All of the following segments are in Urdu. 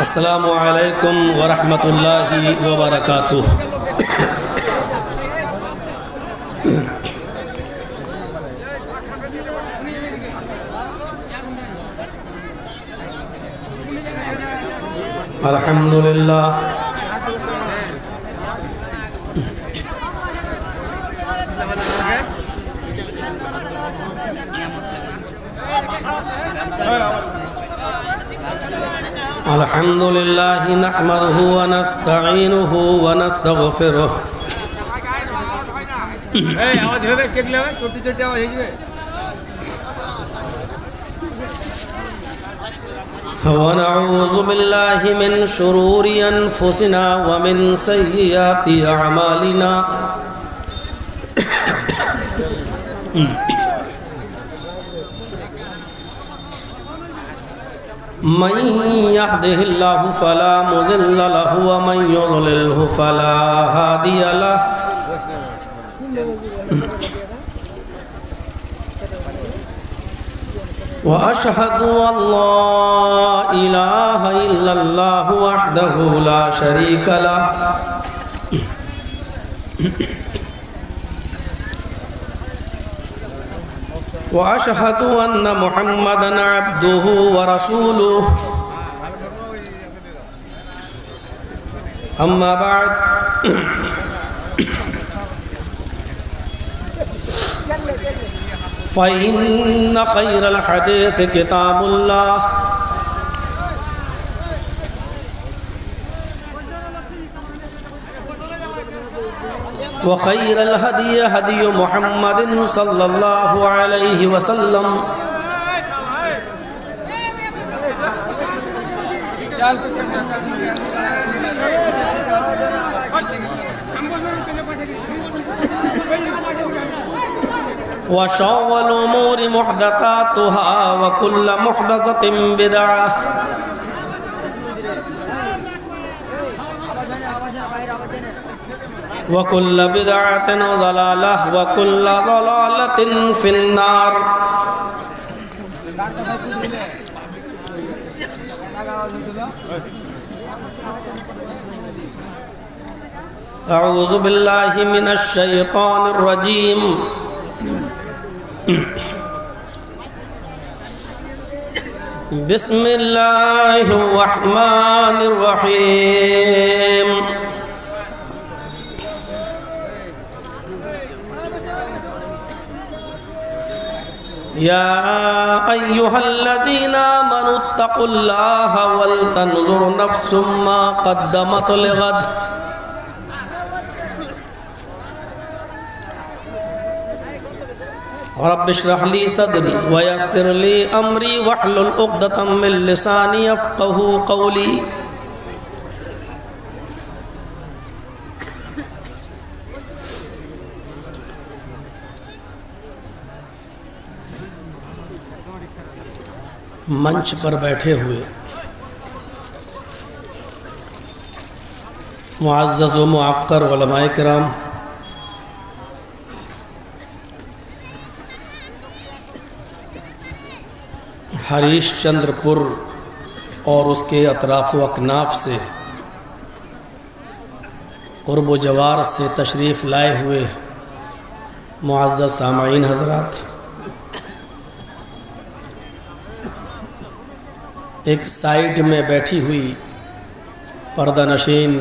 السلام علیکم ورحمۃ اللہ وبرکاتہ۔ الحمدللہ الحمدللہ نحمدہ ونستعینہ ونستغفرہ ونعوذ باللہ من شرور انفسنا ومن سیئات اعمالنا من يهده الله فلا مضل له ومن يضلله فلا هادي له وأشهد أن لا إله إلا الله وحده لا شريك له وأشهد أن محمدًا عبده ورسوله أما بعد فإن خير الحديث كتاب الله وخير الهدي هدي محمد صلى الله عليه وسلم وشر الأمور محدثاتها وكل محدثة بدعة وكل بدعة ضلالة وكل ضلالة في النار۔ أعوذ بالله من الشيطان الرجيم۔ بسم الله الرحمن الرحيم۔ يا أيها الذين آمنوا اتقوا الله ولتنظر نفس ما قدمت لغد رب اشرح لي صدري ويسر لي أمري واحلل عقدة من لساني يفقهوا قولي۔ منچ پر بیٹھے ہوئے معزز و معقر علماء کرام، ہریش چندر پور اور اس کے اطراف و اکناف سے قرب و جوار سے تشریف لائے ہوئے معزز سامعین حضرات، ایک سائیڈ میں بیٹھی ہوئی پردہ نشین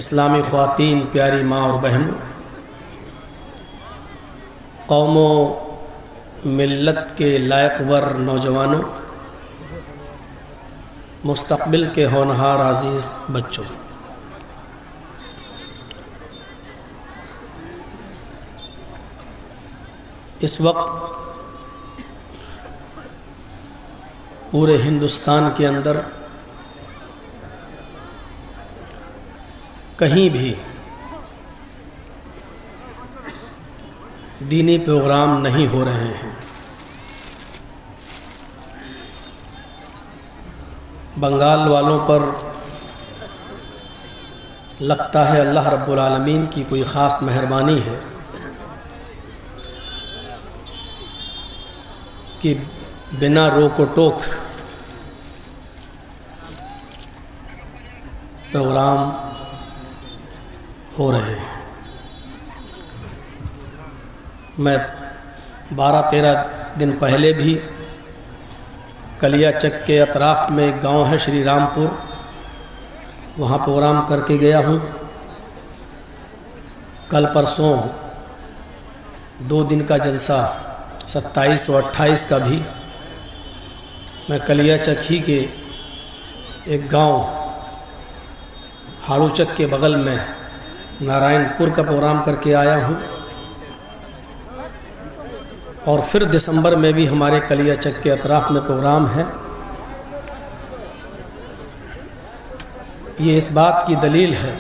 اسلامی خواتین، پیاری ماں اور بہنوں، قوم و ملت کے لائق ور نوجوانوں، مستقبل کے ہونہار عزیز بچوں، اس وقت پورے ہندوستان کے اندر کہیں بھی دینی پروگرام نہیں ہو رہے ہیں۔ بنگال والوں پر لگتا ہے اللہ رب العالمین کی کوئی خاص مہربانی ہے کہ بنا روک و ٹوک پروگرام ہو رہے ہیں۔ میں 12-13 دن پہلے بھی کلیا چک کے اطراف میں ایک گاؤں ہے شری رام پور، وہاں پروگرام کر کے گیا ہوں۔ کل پرسوں 2 دن کا جلسہ 27 اور 28 کا بھی میں کلیا چک ہی کے ایک گاؤں ہاڑو چک کے بغل میں نارائن پور کا پروگرام کر کے آیا ہوں، اور پھر دسمبر میں بھی ہمارے کلیا چک کے اطراف میں پروگرام ہے۔ یہ اس بات کی دلیل ہے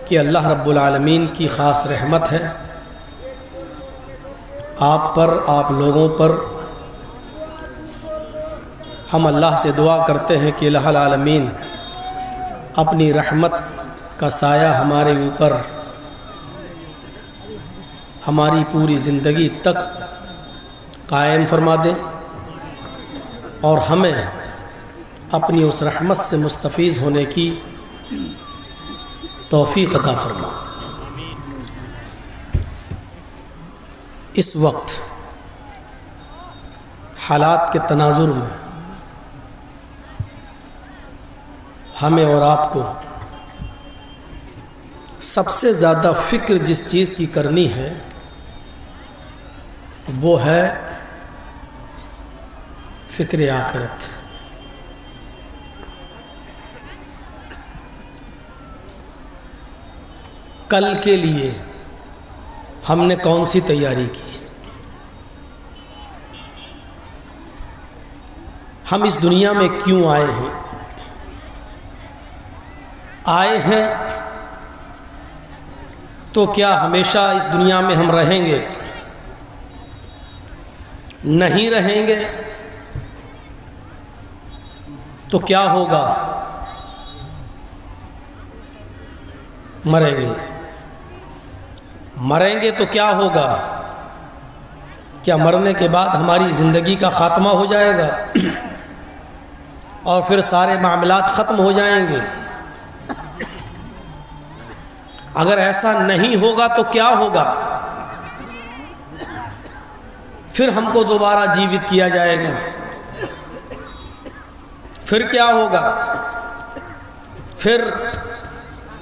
کہ اللہ رب العالمین کی خاص رحمت ہے آپ پر، آپ لوگوں پر۔ ہم اللہ سے دعا کرتے ہیں کہ الہ العالمین اپنی رحمت کا سایہ ہمارے اوپر ہماری پوری زندگی تک قائم فرما دے، اور ہمیں اپنی اس رحمت سے مستفیض ہونے کی توفیق عطا فرما۔ اس وقت حالات کے تناظر میں ہمیں اور آپ کو سب سے زیادہ فکر جس چیز کی کرنی ہے وہ ہے فکر آخرت۔ کل کے لیے ہم نے کون سی تیاری کی؟ ہم اس دنیا میں کیوں آئے ہیں؟ آئے ہیں تو کیا ہمیشہ اس دنیا میں ہم رہیں گے؟ نہیں رہیں گے تو کیا ہوگا؟ مریں گے۔ مریں گے تو کیا ہوگا؟ کیا مرنے کے بعد ہماری زندگی کا خاتمہ ہو جائے گا اور پھر سارے معاملات ختم ہو جائیں گے؟ اگر ایسا نہیں ہوگا تو کیا ہوگا؟ پھر ہم کو دوبارہ جیوت کیا جائے گا۔ پھر کیا ہوگا؟ پھر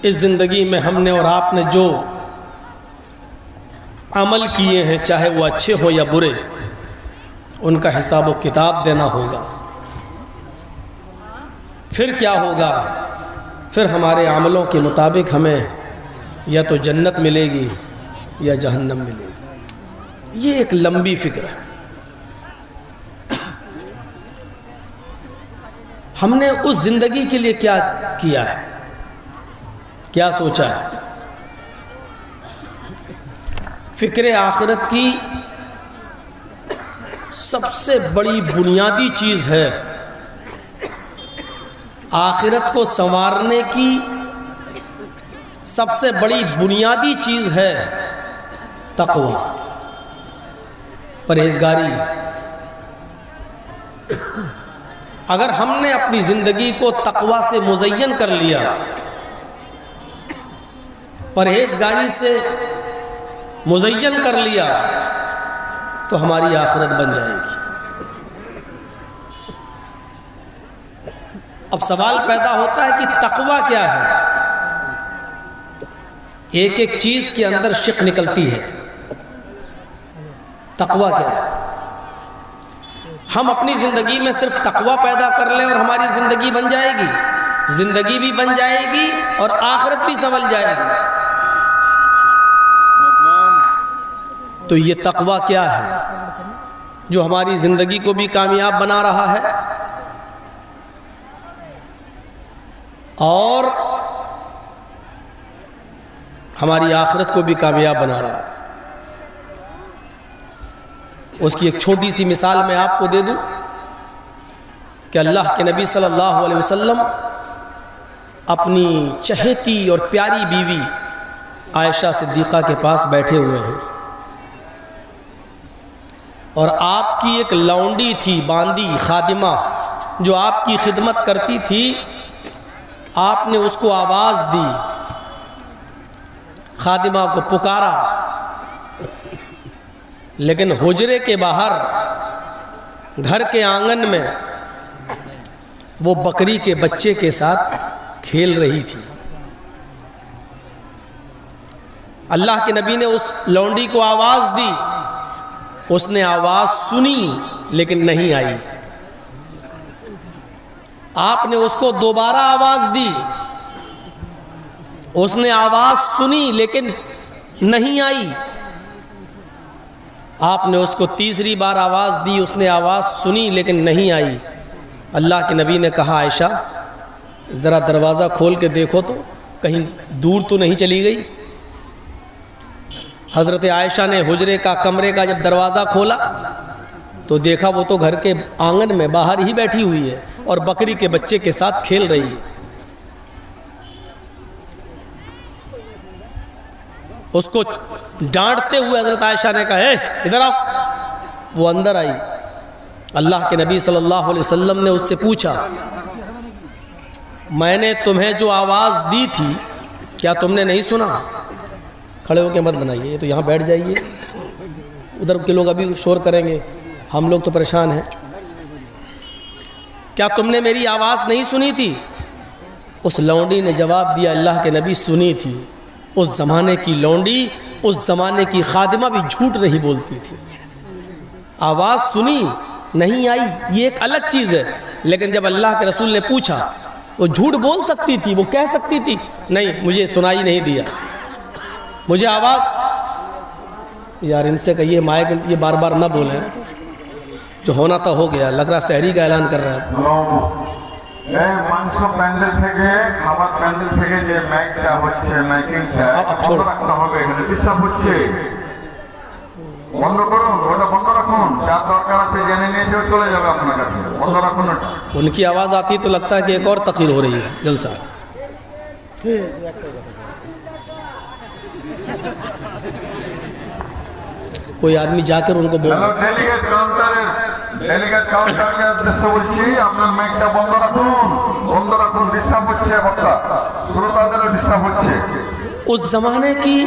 اس زندگی میں ہم نے اور آپ نے جو عمل کیے ہیں، چاہے وہ اچھے ہو یا برے، ان کا حساب و کتاب دینا ہوگا۔ پھر کیا ہوگا؟ پھر ہمارے عملوں کے مطابق ہمیں یا تو جنت ملے گی یا جہنم ملے گی۔ یہ ایک لمبی فکر ہے۔ ہم نے اس زندگی کے لیے کیا کیا ہے، کیا سوچا ہے؟ فکر آخرت کی سب سے بڑی بنیادی چیز ہے، آخرت کو سنوارنے کی سب سے بڑی بنیادی چیز ہے تقوی، پرہیزگاری۔ اگر ہم نے اپنی زندگی کو تقوی سے مزین کر لیا، پرہیزگاری سے مزین کر لیا، تو ہماری آخرت بن جائے گی۔ اب سوال پیدا ہوتا ہے کہ تقوی کیا ہے؟ ایک ایک چیز کے اندر شق نکلتی ہے۔ تقوی کیا ہے؟ ہم اپنی زندگی میں صرف تقوی پیدا کر لیں اور ہماری زندگی بن جائے گی، زندگی بھی بن جائے گی اور آخرت بھی سنول جائے گی۔ تو یہ تقوی کیا ہے جو ہماری زندگی کو بھی کامیاب بنا رہا ہے اور ہماری آخرت کو بھی کامیاب بنا رہا ہے؟ اس کی ایک چھوٹی سی مثال میں آپ کو دے دوں کہ اللہ کے نبی صلی اللہ علیہ وسلم اپنی چہیتی اور پیاری بیوی عائشہ صدیقہ کے پاس بیٹھے ہوئے ہیں، اور آپ کی ایک لونڈی تھی، باندی خادمہ، جو آپ کی خدمت کرتی تھی، آپ نے اس کو آواز دی، خادمہ کو پکارا، لیکن حجرے کے باہر گھر کے آنگن میں وہ بکری کے بچے کے ساتھ کھیل رہی تھی۔ اللہ کے نبی نے اس لونڈی کو آواز دی، اس نے آواز سنی لیکن نہیں آئی۔ آپ نے اس کو دوبارہ آواز دی، اس نے آواز سنی لیکن نہیں آئی۔ آپ نے اس کو تیسری بار آواز دی، اس نے آواز سنی لیکن نہیں آئی۔ اللہ کے نبی نے کہا عائشہ ذرا دروازہ کھول کے دیکھو تو کہیں دور تو نہیں چلی گئی۔ حضرت عائشہ نے حجرے کا کمرے کا جب دروازہ کھولا تو دیکھا وہ تو گھر کے آنگن میں باہر ہی بیٹھی ہوئی ہے اور بکری کے بچے کے ساتھ کھیل رہی ہے۔ اس کو ڈانٹتے ہوئے حضرت عائشہ نے کہا اے ادھر آؤ۔ وہ اندر آئی۔ اللہ کے نبی صلی اللہ علیہ وسلم نے اس سے پوچھا میں نے تمہیں جو آواز دی تھی کیا تم نے نہیں سنا؟ کھڑے ہو کے مت بنائیے، تو یہاں بیٹھ جائیے، ادھر کے لوگ ابھی شور کریں گے، ہم لوگ تو پریشان ہیں۔ کیا تم نے میری آواز نہیں سنی تھی؟ اس لونڈی نے جواب دیا اللہ کے نبی سنی تھی۔ اس زمانے کی لونڈی، اس زمانے کی خادمہ بھی جھوٹ نہیں بولتی تھی۔ آواز سنی نہیں آئی یہ ایک الگ چیز ہے، لیکن جب اللہ کے رسول نے پوچھا وہ جھوٹ بول سکتی تھی، وہ کہہ سکتی تھی نہیں مجھے سنائی نہیں دیا، مجھے آواز۔ یار ان سے کہیے مائک یہ بار بار نہ بولیں، جو ہونا تھا ہو گیا، لگ رہا سحری کا اعلان کر رہا ہے۔ মাংস প্যান্ডেল থেকে খাবার প্যান্ডেল থেকে যে মাইকটা হচ্ছে মাইকিংটা বন্ধ রাখতে হবে, এখানে ডিস্টার্ব হচ্ছে, বন্ধ করুন, ওটা বন্ধ রাখুন, যার দরকার আছে জেনে নিয়েছে চলে যাবে আপনার কাছে, বন্ধ রাখুন ওটা। ان کی آواز آتی تو لگتا ہے کہ ایک اور تقریر ہو رہی ہے جلسہ۔ کوئی آدمی جا کر ان کو بول হ্যালো ডেলিগেট কাউন্টারকে উদ্দেশ্যে বলছি আপনার মাইকটা বন্ধ রাখুন, ডিস্টার্ব হচ্ছে, বক্তা শ্রোতাদেরও ডিস্টার্ব হচ্ছে। اس زمانے کی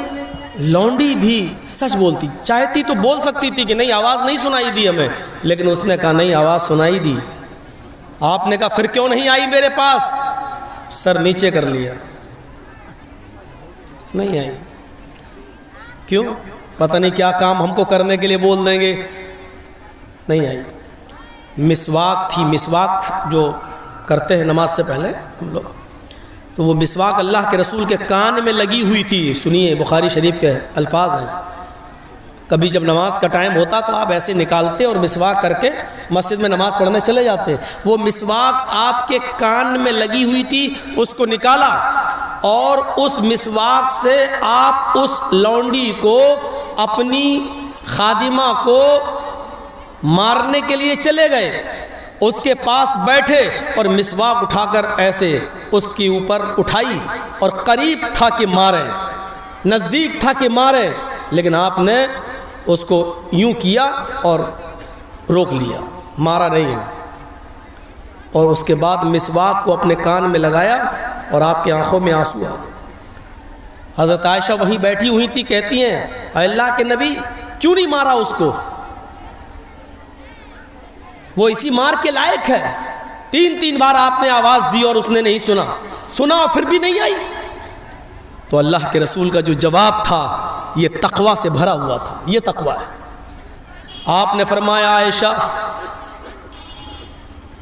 لونڈی بھی سچ بولتی، چاہتی تو بول سکتی تھی کہ نہیں آواز نہیں سنائی دی ہمیں، لیکن اس نے کہا نہیں آواز سنائی دی۔ آپ نے کہا پھر کیوں نہیں آئی میرے پاس؟ سر نیچے کر لیا، نہیں آئی۔ کیوں؟ پتہ نہیں کیا کام ہم کو کرنے کے لیے بول دیں گے، نہیں آئی۔ مسواک تھی، مسواک جو کرتے ہیں نماز سے پہلے ہم لوگ، تو وہ مسواک اللہ کے رسول کے کان میں لگی ہوئی تھی۔ سنیے بخاری شریف کے الفاظ ہیں، کبھی جب نماز کا ٹائم ہوتا تو آپ ایسے نکالتے اور مسواک کر کے مسجد میں نماز پڑھنے چلے جاتے۔ وہ مسواک آپ کے کان میں لگی ہوئی تھی، اس کو نکالا اور اس مسواک سے آپ اس لونڈی کو، اپنی خادمہ کو مارنے کے لیے چلے گئے، اس کے پاس بیٹھے اور مسواک اٹھا کر ایسے اس کے اوپر اٹھائی اور قریب تھا کہ ماریں، نزدیک تھا کہ ماریں، لیکن آپ نے اس کو یوں کیا اور روک لیا، مارا نہیں ہے۔ اور اس کے بعد مسواک کو اپنے کان میں لگایا اور آپ کی آنکھوں میں آنسو آ گئے۔ حضرت عائشہ وہیں بیٹھی ہوئی تھی، کہتی ہیں اے اللہ کے نبی کیوں نہیں مارا اس کو؟ وہ اسی مار کے لائق ہے۔ تین بار آپ نے آواز دی اور اس نے نہیں سنا اور پھر بھی نہیں آئی۔ تو اللہ کے رسول کا جو جواب تھا یہ تقوی سے بھرا ہوا تھا، یہ تقوی ہے۔ آپ نے فرمایا عائشہ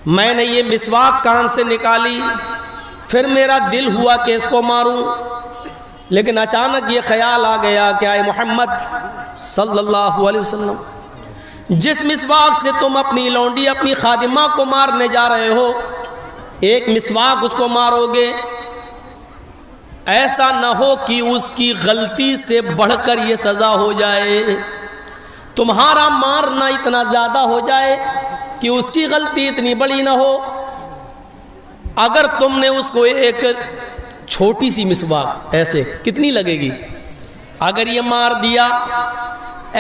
میں نے یہ مسواک کان سے نکالی، پھر میرا دل ہوا کہ اس کو ماروں، لیکن اچانک یہ خیال آ گیا کہ اے محمد صلی اللہ علیہ وسلم جس مسواک سے تم اپنی لونڈی، اپنی خادمہ کو مارنے جا رہے ہو، ایک مسواک اس کو مارو گے، ایسا نہ ہو کہ اس کی غلطی سے بڑھ کر یہ سزا ہو جائے، تمہارا مارنا اتنا زیادہ ہو جائے کہ اس کی غلطی اتنی بڑی نہ ہو۔ اگر تم نے اس کو ایک چھوٹی سی مسواک ایسے کتنی لگے گی، اگر یہ مار دیا،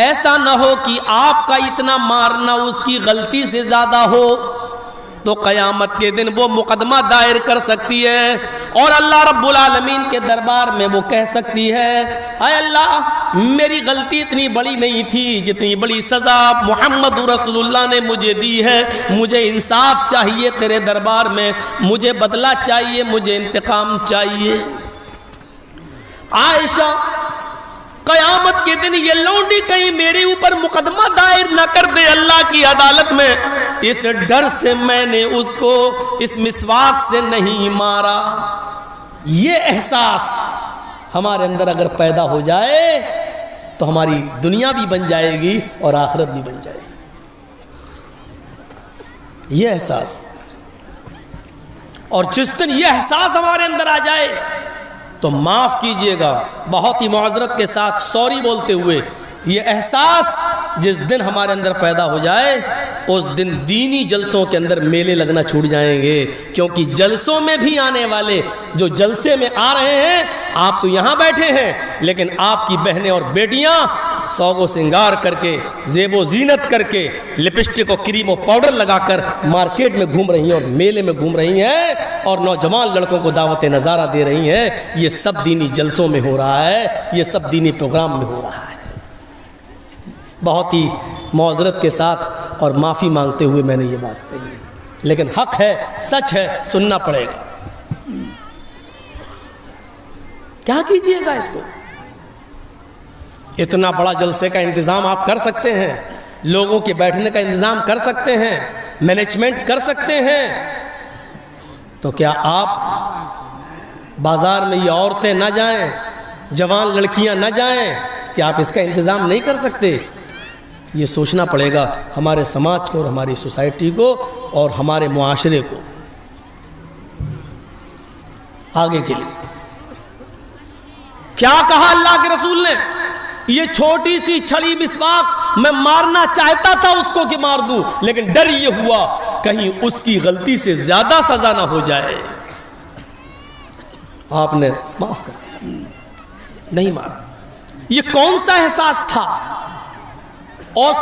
ایسا نہ ہو کہ آپ کا اتنا مارنا اس کی غلطی سے زیادہ ہو تو قیامت کے دن وہ مقدمہ دائر کر سکتی ہے اور اللہ رب العالمین کے دربار میں وہ کہہ سکتی ہے اے اللہ میری غلطی اتنی بڑی نہیں تھی جتنی بڑی سزا محمد رسول اللہ نے مجھے دی ہے، مجھے انصاف چاہیے تیرے دربار میں، مجھے بدلہ چاہیے، مجھے انتقام چاہیے۔ عائشہ قیامت کے دن یہ لونڈی کہیں میرے اوپر مقدمہ دائر نہ کر دے اللہ کی عدالت میں، اس ڈر سے میں نے اس کو اس مسواک سے نہیں مارا۔ یہ احساس ہمارے اندر اگر پیدا ہو جائے تو ہماری دنیا بھی بن جائے گی اور آخرت بھی بن جائے گی۔ یہ احساس، اور جس دن یہ احساس ہمارے اندر آ جائے تو معاف کیجئے گا، بہت ہی معذرت کے ساتھ سوری بولتے ہوئے، یہ احساس جس دن ہمارے اندر پیدا ہو جائے اس دن دینی جلسوں کے اندر میلے لگنا چھوٹ جائیں گے، کیونکہ جلسوں میں بھی آنے والے جو جلسے میں آ رہے ہیں، آپ تو یہاں بیٹھے ہیں لیکن آپ کی بہنیں اور بیٹیاں سوگ و سنگار کر کے، زیب و زینت کر کے، لپسٹک و کریم و پاؤڈر لگا کر مارکیٹ میں گھوم رہی ہیں اور میلے میں گھوم رہی ہیں اور نوجوان لڑکوں کو دعوت نظارہ دے رہی ہیں۔ یہ سب دینی جلسوں میں ہو رہا ہے، یہ سب دینی پروگرام میں ہو رہا ہے۔ بہت ہی معذرت کے ساتھ اور معافی مانگتے ہوئے میں نے یہ بات کہی، لیکن حق ہے، سچ ہے، سننا پڑے گا۔ کیا کیجئے گا اس کو؟ اتنا بڑا جلسے کا انتظام آپ کر سکتے ہیں، لوگوں کے بیٹھنے کا انتظام کر سکتے ہیں، مینجمنٹ کر سکتے ہیں، تو کیا آپ بازار میں یہ عورتیں نہ جائیں، جوان لڑکیاں نہ جائیں، کیا آپ اس کا انتظام نہیں کر سکتے؟ یہ سوچنا پڑے گا ہمارے سماج کو اور ہماری سوسائٹی کو اور ہمارے معاشرے کو آگے کے لیے۔ کیا کہا اللہ کے رسول نے؟ یہ چھوٹی سی چھڑی مسواک میں مارنا چاہتا تھا اس کو کہ مار دوں، لیکن ڈر یہ ہوا کہیں اس کی غلطی سے زیادہ سزا نہ ہو جائے۔ آپ نے معاف کر دیا، نہیں مارا۔ یہ کون سا احساس تھا اور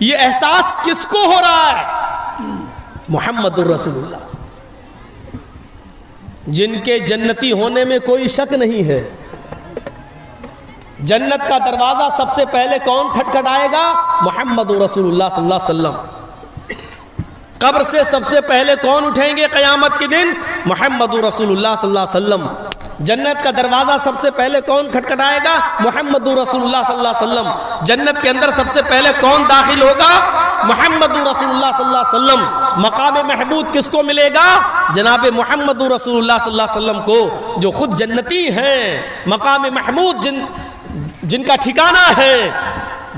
یہ احساس کس کو ہو رہا ہے؟ محمد الرسول اللہ، جن کے جنتی ہونے میں کوئی شک نہیں ہے۔ جنت کا دروازہ سب سے پہلے کون کھٹکھٹائے گا؟ محمد رسول اللہ صلی اللہ علیہ وسلم۔ قبر سے سب سے پہلے کون اٹھیں گے قیامت کے دن؟ محمد رسول اللہ صلی اللہ علیہ وسلم۔ جنت کا دروازہ سب سے پہلے کون کھٹکھٹائے گا؟ محمد رسول اللہ صلی اللہ علیہ وسلم۔ جنت کے اندر سب سے پہلے کون داخل ہوگا؟ محمد رسول اللہ صلی اللہ علیہ وسلم۔ مقام محمود کس کو ملے گا؟ جناب محمد رسول اللہ صلی اللہ علیہ وسلم کو، جو خود جنتی ہیں۔ مقام محمود جن کا ٹھکانہ ہے،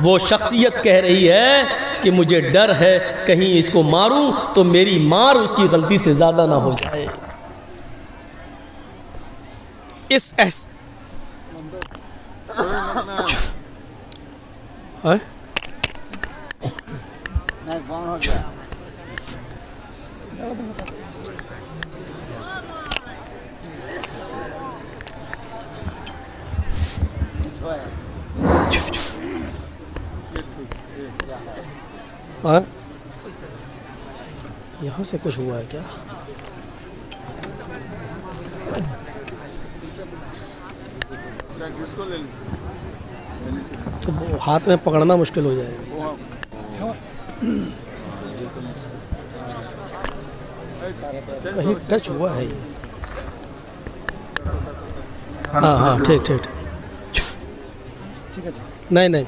وہ شخصیت کہہ رہی ہے کہ مجھے ڈر ہے کہیں اس کو ماروں تو میری مار اس کی غلطی سے زیادہ نہ ہو جائے۔ اس یہاں سے کچھ ہوا ہے کیا؟ تو ہاتھ میں پکڑنا مشکل ہو جائے گا۔ کہیں ٹچ ہوا ہے یہ؟ ہاں ہاں ٹھیک ٹھیک نہیں نہیں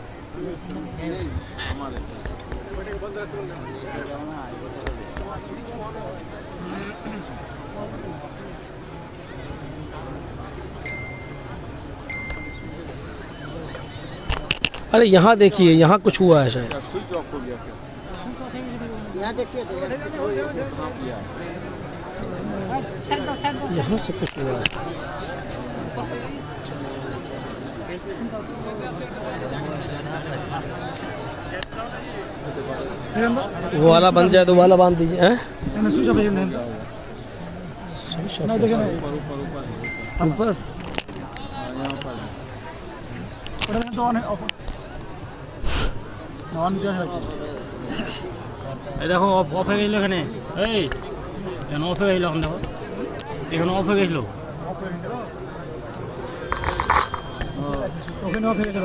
ارے یہاں دیکھیے، یہاں کچھ ہوا ہے شاید۔ یہاں سے کچھ ہوا ہے۔ وہ والا بن جائے تو والا باندھ دیجیے۔ اوپر এই দেখো অফ হয়ে গেছিল এখানে, এই এখানে অফ হয়ে গেছিল, এখন দেখো এখানে অফ হয়ে গেছিল, ওখানে অফ হয়ে গেছিল।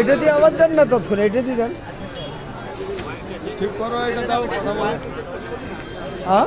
এটা দিয়ে আওয়াজ দেন না, তৎক্ষণ এটা দিয়ে দেন, ঠিক করো, এটা দাও, কথা বলো। হ্যাঁ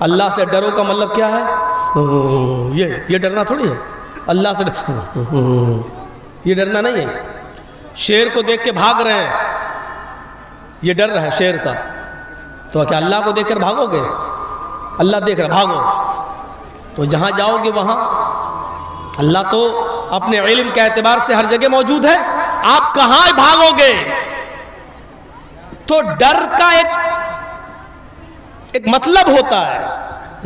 اللہ سے ڈرو کا مطلب کیا ہے؟ یہ ڈرنا تھوڑی ہے. اللہ سے یہ ڈرنا نہیں ہے. شیر کو دیکھ کے بھاگ رہے ہیں, یہ ڈر رہا ہے شیر کا, تو کیا اللہ کو دیکھ کر بھاگو گے؟ اللہ دیکھ رہا, بھاگو. تو جہاں جاؤ گے وہاں اللہ تو اپنے علم کے اعتبار سے ہر جگہ موجود ہے, آپ کہاں بھاگو گے؟ تو ڈر کا ایک مطلب ہوتا ہے.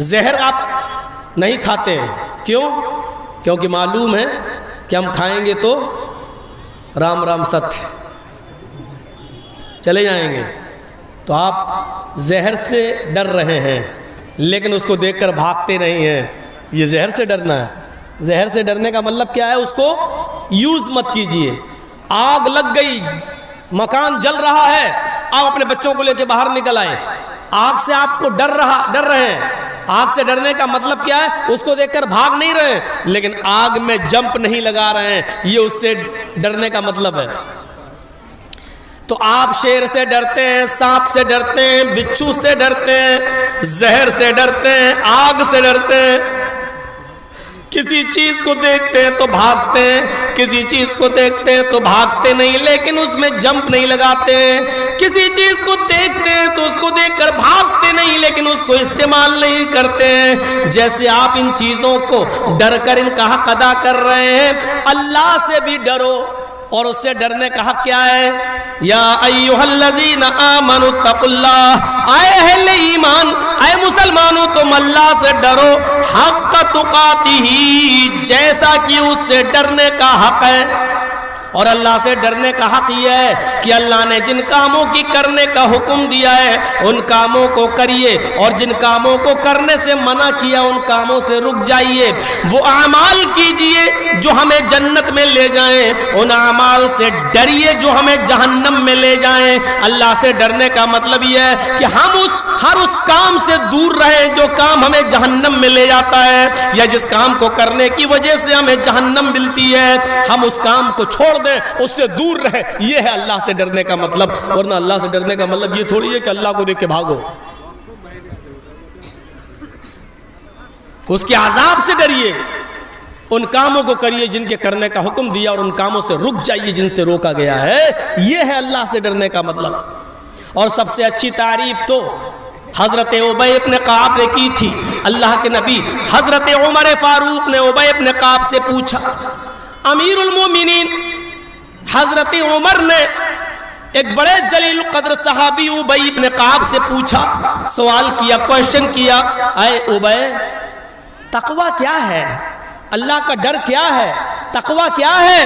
زہر آپ نہیں کھاتے ہیں, کیوں؟ کیونکہ معلوم ہے کہ ہم کھائیں گے تو رام رام ست چلے جائیں گے. تو آپ زہر سے ڈر رہے ہیں لیکن اس کو دیکھ کر بھاگتے نہیں ہیں. یہ زہر سے ڈرنا ہے. زہر سے ڈرنے کا مطلب کیا ہے؟ اس کو یوز مت کیجئے. آگ لگ گئی, مکان جل رہا ہے, آپ اپنے بچوں کو لے کے باہر نکل آئے, آگ سے آپ کو ڈر رہے ہیں. آگ سے ڈرنے کا مطلب کیا ہے؟ اس کو دیکھ کر بھاگ نہیں رہے لیکن آگ میں جمپ نہیں لگا رہے ہیں, یہ اس سے ڈرنے کا مطلب ہے. تو آپ شیر سے ڈرتے ہیں, سانپ سے ڈرتے ہیں, بچھو سے ڈرتے ہیں, زہر سے ڈرتے ہیں, آگ سے ڈرتے ہیں. کسی چیز کو دیکھتے ہیں تو بھاگتے ہیں, کسی چیز کو دیکھتے ہیں تو بھاگتے نہیں لیکن اس میں جمپ نہیں لگاتے ہیں. کسی چیز کو دیکھتے ہیں تو اس کو دیکھ کر بھاگتے نہیں لیکن اس کو استعمال نہیں کرتے ہیں. جیسے آپ ان چیزوں کو ڈر کر ان کا حق ادا کر رہے ہیں, اللہ سے بھی ڈرو. اور اس سے ڈرنے کا حق کیا ہے؟ یا ایھا الذین آمنوا اتقوا اللہ, اے اہل ایمان, اے مسلمانوں تم اللہ سے ڈرو حق تقاتہ, جیسا کہ اس سے ڈرنے کا حق ہے. اور اللہ سے ڈرنے کا حق یہ ہے کہ اللہ نے جن کاموں کی کرنے کا حکم دیا ہے ان کاموں کو کریے, اور جن کاموں کو کرنے سے منع کیا ان کاموں سے رک جائیے. وہ اعمال کیجئے جو ہمیں جنت میں لے جائیں, ان اعمال سے ڈریے جو ہمیں جہنم میں لے جائیں. اللہ سے ڈرنے کا مطلب یہ ہے کہ ہم ہر اس کام سے دور رہیں جو کام ہمیں جہنم میں لے جاتا ہے, یا جس کام کو کرنے کی وجہ سے ہمیں جہنم ملتی ہے, ہم اس کام کو چھوڑ دیں, اس سے دور رہیں. یہ ہے اللہ سے ڈرنے کا مطلب. ورنہ اللہ سے ڈرنے کا مطلب یہ تھوڑی ہے کہ اللہ کو دیکھ کے بھاگو. اس کے عذاب سے ڈریے, ان کاموں کو کریے جن کے کرنے کا حکم دیا, اور ان کاموں سے رک جائیے جن سے روکا گیا ہے. یہ ہے اللہ سے ڈرنے کا مطلب. اور سب سے اچھی تعریف تو حضرت ابی ابن کعب نے کی تھی. اللہ کے نبی حضرت عمر فاروق نے ابی ابن کعب سے پوچھا, امیر المومنین حضرت عمر نے ایک بڑے جلیل القدر صحابی ابی ابن کعب سے پوچھا, سوال کیا, کوشچن کیا, اے ابی تقوی کیا ہے؟ اللہ کا ڈر کیا ہے؟ تقوی کیا ہے؟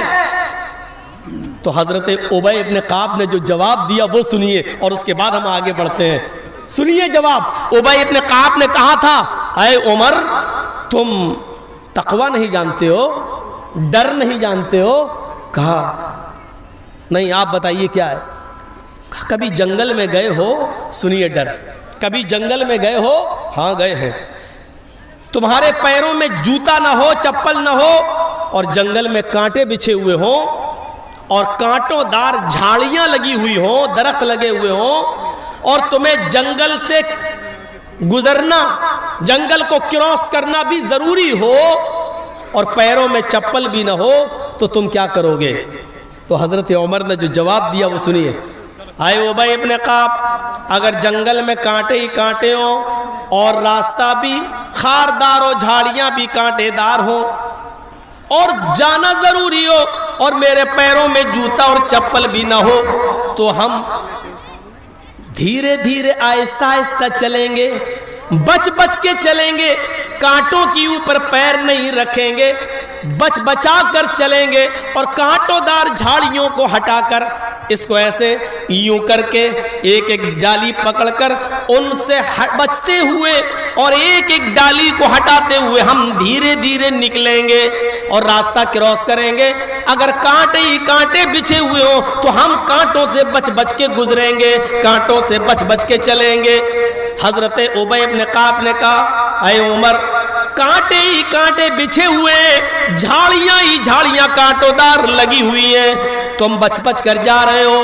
تو حضرت ابی ابن کعب نے جو جواب دیا وہ سنیے, اور اس کے بعد ہم آگے بڑھتے ہیں. سنیے جواب. ابی ابن کعب نے کہا تھا, اے عمر تم تقوی نہیں جانتے ہو, ڈر نہیں جانتے ہو. کہا نہیں, آپ بتائیے کیا ہے. کبھی جنگل میں گئے ہو؟ سنیے ڈر. کبھی جنگل میں گئے ہو؟ ہاں گئے ہیں. تمہارے پیروں میں جوتا نہ ہو, چپل نہ ہو, اور جنگل میں کانٹے بچھے ہوئے ہوں, اور کانٹوں دار جھاڑیاں لگی ہوئی ہوں, درخت لگے ہوئے ہوں, اور تمہیں جنگل سے گزرنا, جنگل کو کراس کرنا بھی ضروری ہو, اور پیروں میں چپل بھی نہ ہو, تو تم کیا کرو گے؟ تو حضرت عمر نے جو جواب دیا وہ سنیے. اے ابی ابن کعب, اگر جنگل میں کانٹے ہی کانٹے ہوں, اور راستہ بھی خاردار ہو, جھاڑیاں بھی کانٹے دار ہوں, اور جانا ضروری ہو, اور میرے پیروں میں جوتا اور چپل بھی نہ ہو, تو ہم دھیرے دھیرے آہستہ آہستہ چلیں گے, بچ بچ کے چلیں گے, کانٹوں کی اوپر پیر نہیں رکھیں گے, بچ بچا کر چلیں گے, اور کانٹوں دار جھاڑیوں کو ہٹا کر, اس کو ایسے یوں کر کے ایک ایک ڈالی پکڑ کر ان سے بچتے ہوئے اور ایک ایک ڈالی کو ہٹاتے ہوئے ہم دھیرے دھیرے نکلیں گے اور راستہ کراس کریں گے. اگر کانٹے ہی کانٹے بچھے ہوئے ہوں تو ہم کانٹوں سے بچ بچ کے گزریں گے, کانٹوں سے بچ بچ کے چلیں گے. حضرت ابی ابن کعب نے کہا, اے عمر کانٹے ہی کانٹے بچھے ہوئے ہیں, جھاڑیاں ہی جھاڑیاں کانٹوں دار لگی ہوئی ہیں, تم بچ بچ کر جا رہے ہو,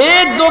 1-2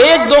1-2